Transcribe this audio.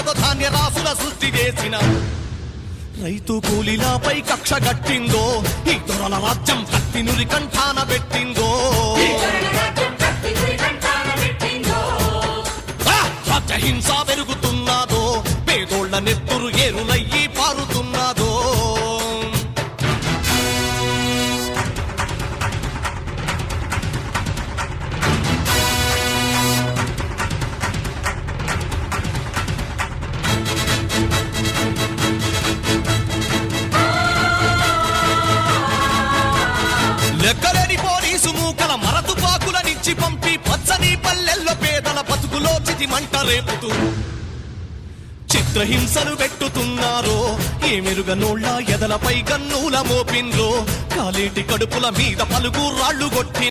ఉన్నదో ధాన్య రాసుల సృష్టి చేసిన రైతు కూలీలపై కక్ష గట్టిందో ఈ దొరల రాజ్యం కత్తి నురి కంఠాన పెట్టిందో హింస పెరుగుతున్నదో పేదోళ్ల నెత్తురు ఏరులయ్యి పారుతున్నదో లెక్కలేని పోలీసు మూకల మరతుపాకుల నుంచి పంపి పచ్చని పల్లెల్లో పేదల బతుకులో చితి మంట రేపుతూ చిత్రహింసలు పెట్టుతున్నారో ఏ మెరుగనోళ్ళ ఎదలపై గన్నుల మోపిండ్రో కాలేటి కడుపుల మీద పలుగు రాళ్లు కొట్టి